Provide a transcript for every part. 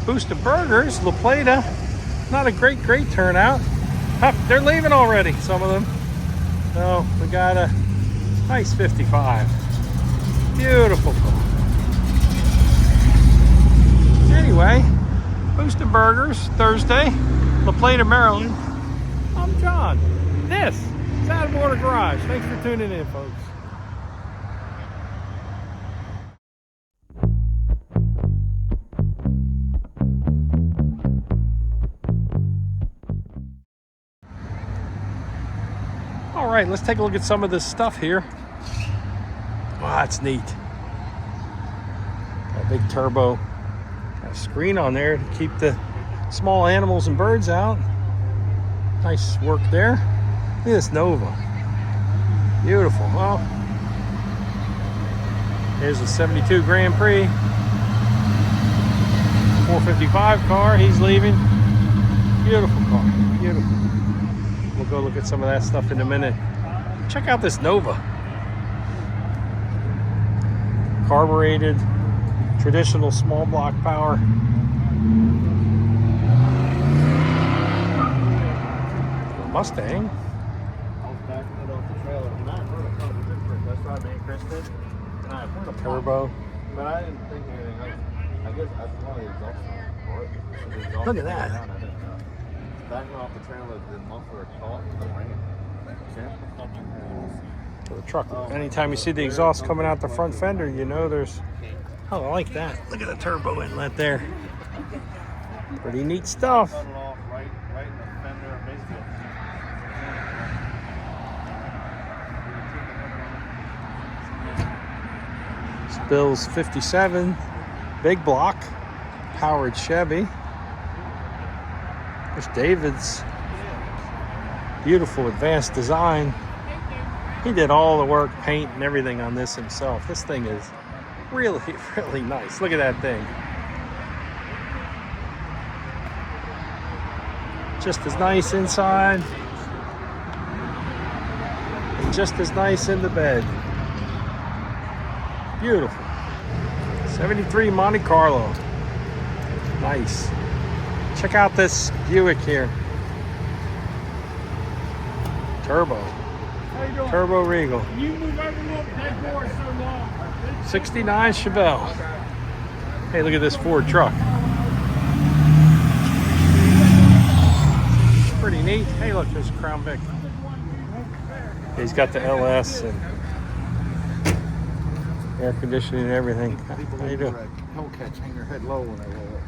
Boosted Burgers, La Plata. Not a great turnout. They're leaving already, some of them. So we got a nice 55. Beautiful car. Anyway, Boosted Burgers, Thursday, La Plata, Maryland. I'm John. This is Out of Order Garage. Thanks for tuning in, folks. All right, let's take a look at some of this stuff here. Wow, that's neat. Got a big turbo. Got a screen on there to keep the small animals and birds out. Nice work there. Look at this Nova. Beautiful. Well, here's a 72 Grand Prix. 455 car. He's leaving. Beautiful car. Beautiful. We'll go look at some of that stuff in a minute. Check out this Nova. Carbureted, traditional small block power. Mustang. I was backing it off the trailer, and I heard a couple different. That's why me and Chris did. And I heard a Turbo. but I didn't think anything else. I guess that's one of the exhaust. Look at that. Backing off the trailer, the muffler caught the ring. For the truck. Anytime you see the exhaust coming out the front fender, you know there's. Oh, I like that. Look at the turbo inlet there. Pretty neat stuff. Cut it off right in the fender, basically. Bill's 57, big block, powered Chevy. There's David's beautiful advanced design. He did all the work, paint and everything on this himself. This thing is really, really nice. Look at that thing. Just as nice inside, and just as nice in the bed. Beautiful. 73 Monte Carlo. Nice. Check out this Buick here. Turbo. Turbo Regal. You move everyone that door so long. 69 Chevelle. Hey, look at this Ford truck. Pretty neat. Hey, look, there's a Crown Vic. He's got the LS and air conditioning and everything. How you doing? Hellcats hang their head low when they roll up.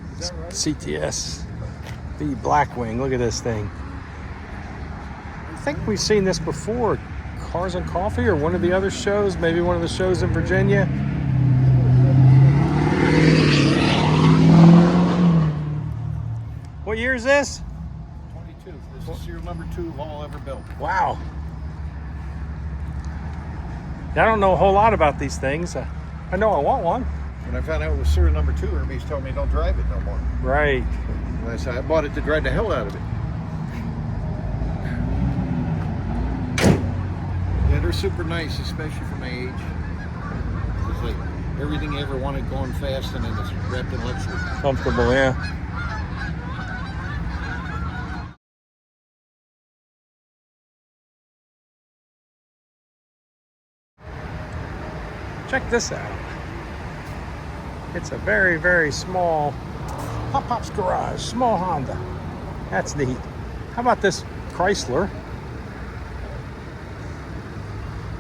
CTS V Blackwing. Look at this thing. I think we've seen this before. Cars and Coffee or one of the other shows, maybe one of the shows in Virginia. What year is this? 22. This is your number 2 Volvo ever built. Wow. I don't know a whole lot about these things. I know I want one. When I found out it was serial number 2, Hermes told me don't drive it no more. Right. And I said I bought it to drive the hell out of it. Yeah, they're super nice, especially for my age. It's like everything I ever wanted going fast, and then it's wrapped in luxury. Comfortable, yeah. Check this out. It's a very, very small Pop-Pop's Garage, small Honda. That's neat. How about this Chrysler?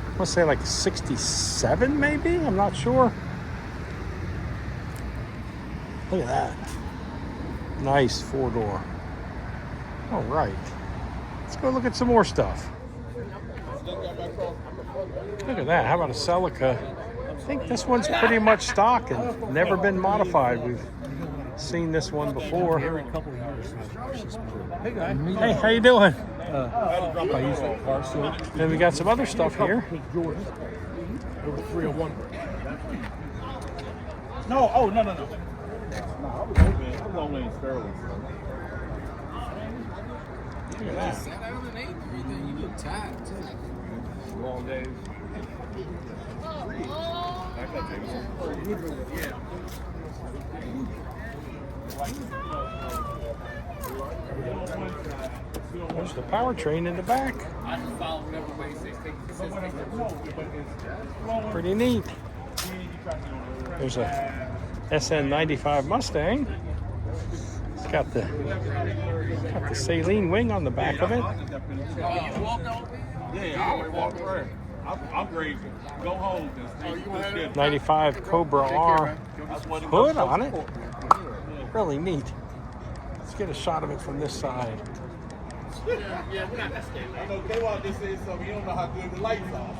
I want to say like 67 maybe? I'm not sure. Look at that. Nice 4-door. All right. Let's go look at some more stuff. Look at that. How about a Celica? I think this one's pretty much stock and never been modified. We've seen this one before. Hey, how you doing? Then we got some other stuff here. No, oh, no. I was only in Sterling. Look at that. Sat out in 8th Street, then you look tired too. Long days. There's the powertrain in the back. Pretty neat. There's a SN95 Mustang. It's got the saline wing on the back of it. Yeah, I always walk around. I'm crazy. Go home. 95 Cobra R hood on it. Really neat. Let's get a shot of it from this side. I know K-Walk just said something. You don't know how good the lights are.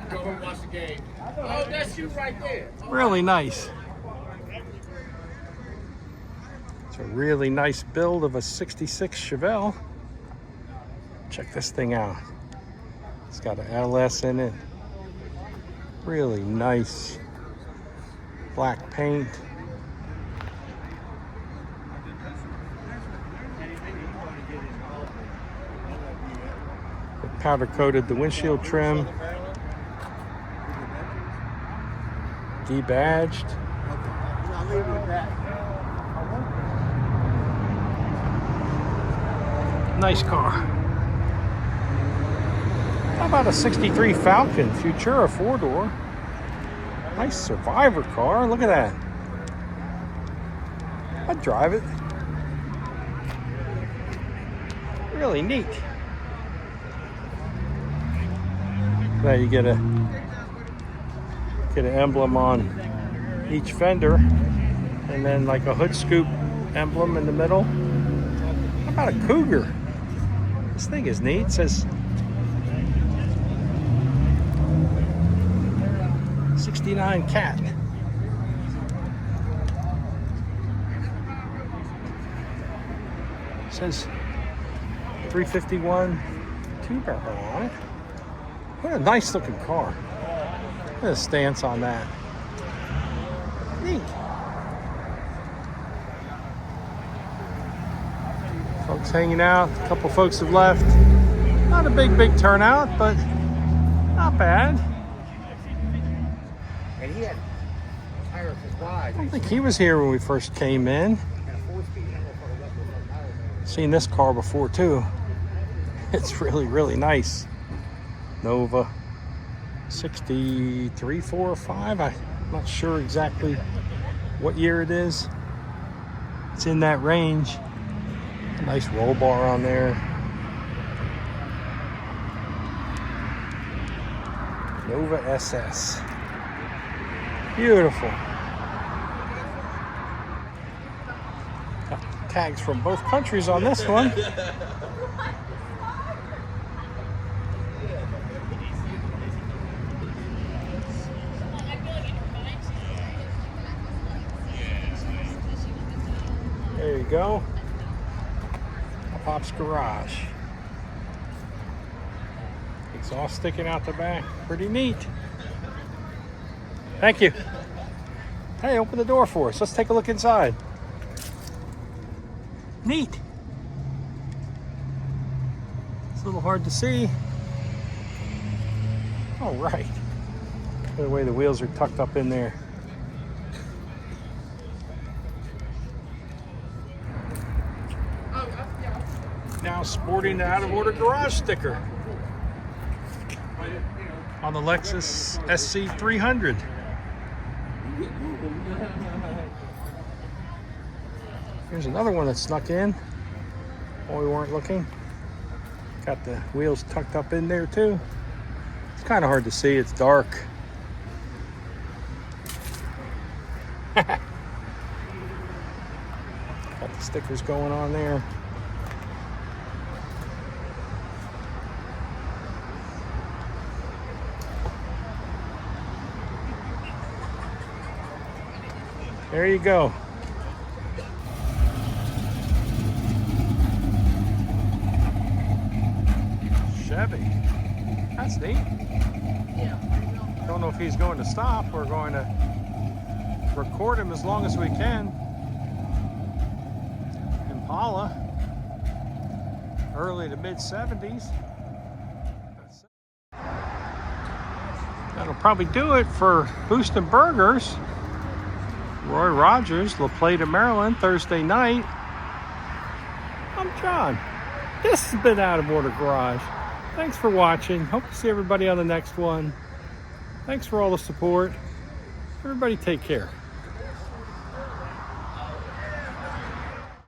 Go and watch the game. Oh, that's you right there. Really nice. It's a really nice build of a 66 Chevelle. Check this thing out. It's got an LS in it. Really nice black paint. They powder coated the windshield trim. Debadged. Nice car. How about a 63 Falcon Futura 4-door? Nice survivor car. Look at that. I'd drive it. Really neat. Now you get an emblem on each fender, and then like a hood scoop emblem in the middle. How about a Cougar? This thing is neat. It says 69 Cat. It says 351 2-barrel on it. What a nice looking car. Look at the stance on that. Neat. Folks hanging out. A couple folks have left. Not a big turnout, but not bad. And he had tires as wide. I don't think he was here when we first came in. Seen this car before too. It's really nice. Nova 63, 4, or 5. I'm not sure exactly what year it is. It's in that range. A nice roll bar on there. Nova SS. Beautiful. Got tags from both countries on this one. There you go. Pop's garage. Exhaust sticking out the back. Pretty neat. Thank you. Hey, open the door for us. Let's take a look inside. Neat. It's a little hard to see. All right. Look at the way the wheels are tucked up in there. Now sporting the out of order garage sticker on the Lexus SC300. Here's another one that snuck in while we weren't looking. Got the wheels tucked up in there too. It's kind of hard to see, it's dark. Got the stickers going on there. There you go. Chevy. That's neat. Don't know if he's going to stop. We're going to record him as long as we can. Impala. Early to mid 70s. That'll probably do it for Boostin' Burgers. Roy Rogers, La Plata, Maryland, Thursday night. I'm John. This has been Out of Order Garage. Thanks for watching. Hope to see everybody on the next one. Thanks for all the support. Everybody take care.